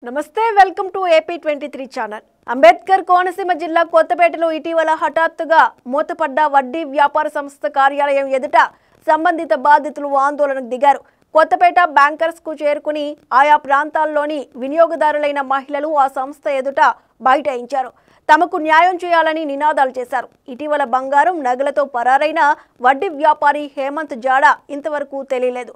నమస్తే welcome to AP23 channel. Ambedkar Konaseema జిల్లా కొత్తపేటలో ఇటీవల హఠాత్తుగా మూతపడ్డ వడ్డీ వ్యాపార సంస్థ కార్యాలయం ఎదుట సంబంధిత బాధితులు ఆందోళనకు దిగారు. కొత్తపేట బ్యాంకర్స్ కు చేరుకుని ఆయా ప్రాంతాల్లోని వినియోగదారులైన మహిళలు ఆ సంస్థ ఎదుట బైఠాయించారు. తమకు న్యాయం చేయాలని నినాదాలు చేశారు. ఇటీవల బంగారం నగలతో పరారైన వడ్డీ వ్యాపారి హేమంత్ జాడా ఇంతవరకు తెలియలేదు.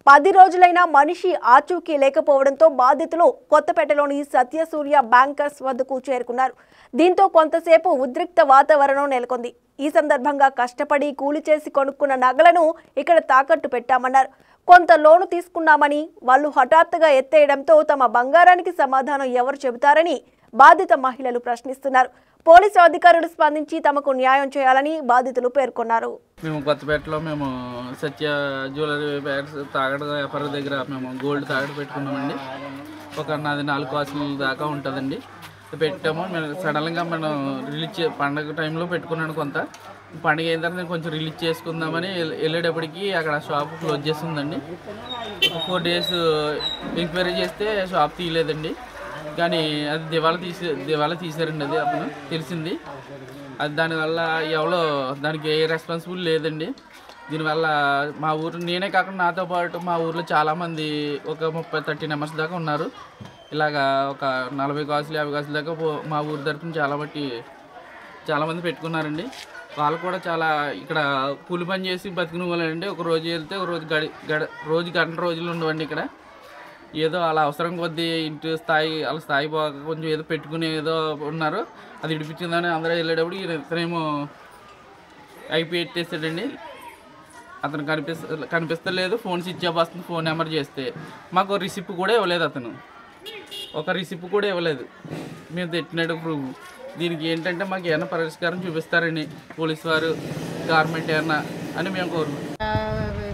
10 రోజులైన మనిషి ఆచూకీ లేకపోవడంతో బాధితులు కొత్తపేటలోని సత్యసూర్య బ్యాంకర్స్ వద్దకు చేరుకున్నారు. దీంతో కొంతసేపు ఉద్రిక్త వాతావరణం నెలకొంది. ఈ సందర్భంగా కష్టపడి కూలి చేసి కొనుక్కున్న నగలను ఇక్కడ తాకట్టు పెట్టామన్నారు. కొంత లోను తీసుకున్నామని వాళ్ళు హఠాత్తుగా ఎత్తేయడంతో తమ బంగారానికి సమాధానం ఎవరు చెబుతారని బాధిత మహిళలు ప్రశ్నిస్తున్నారు. పోలీసు అధికారులు స్పందించి తమకు న్యాయం చేయాలని బాధితులు పేర్కొన్నారు. మేము కొత్తపేటలో సత్య జ్యువెలరీ బ్యాగ్స్ తాగడ వ్యాపారం దగ్గర మేము గోల్డ్ తాగడ పెట్టుకున్నామండి. నాది 4 కాసుల దాకా ఉంటుందండి. పెట్టాము. మేము సడన్గా మనం పండగ టైంలో పెట్టుకున్నాను. కొంత పండుగ అయిన తర్వాత కొంచెం రిలీజ్ చేసుకుందామని వెళ్ళేటప్పటికి అక్కడ షాప్ క్లోజ్ చేస్తుందండి. 4 డేస్ ఎంక్వైరీ చేస్తే షాప్ తీయలేదండి. కానీ అది దివాలా తీసారండి. అది అతను తెలిసింది. అది దానివల్ల ఎవరో దానికి ఏ రెస్పాన్సిబుల్ లేదండి. దీనివల్ల మా ఊరు నేనే కాకుండా నాతో పాటు మా ఊర్లో చాలామంది ఒక 30-30 మెంబర్స్ దాకా ఉన్నారు. ఇలాగా ఒక 40 కాసులు 50 కాసుల దాకా మా ఊరు తరఫున చాలామంది పెట్టుకున్నారండి. వాళ్ళు కూడా చాలా ఇక్కడ కూలి పని చేసి బతికిన వాళ్ళండి. ఒక రోజు వెళ్తే ఒక రోజు గంట రోజులు ఉండవండి. ఇక్కడ ఏదో అలా అవసరం కొద్దీ ఇంటి స్థాయి వాళ్ళ స్థాయి కొంచెం ఏదో పెట్టుకుని ఏదో ఉన్నారు. అది ఇడిపించిందని అందరూ వెళ్ళేటప్పుడు ఇతనేమో ఐపీ ఎత్తేసాడండి. అతను కనిపిస్తలేదు. ఫోన్ స్విచ్ ఆఫ్ వస్తుంది. ఫోన్ నెంబర్ చేస్తే మాకు రిసిప్ట్ కూడా ఇవ్వలేదు. అతను ఒక రిసిప్ట్ కూడా ఇవ్వలేదు. మేము తెట్టినట్టు ప్రూఫ్. దీనికి ఏంటంటే మాకు ఏమైనా పరిష్కారం చూపిస్తారని పోలీసు వారు, గవర్నమెంట్ ఏమన్నా అని మేము కోరుకుంటున్నాం.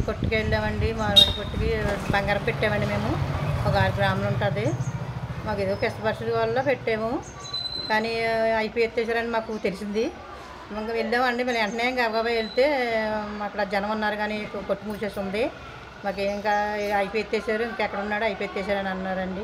కొట్టుకు వెళ్ళామండి. మామిడి కొట్టుకి బంగారం పెట్టామండి. మేము ఒక 6 గ్రాములు ఉంటుంది. మాకు ఏదో కష్టపరిస్థితి వల్ల పెట్టాము. కానీ ఐపీ ఎత్తేసారని మాకు తెలిసింది. ఇంకా వెళ్ళామండి. మళ్ళీ వెంటనే గబగబా వెళ్తే అక్కడ జనం ఉన్నారు కానీ కొట్టు మూసేసి ఉంది. మాకు ఇంకా ఐపీ ఎత్తేసారు. ఇంకెక్కడ ఉన్నాడు ఐపీ ఎత్తేసారని అన్నారండి.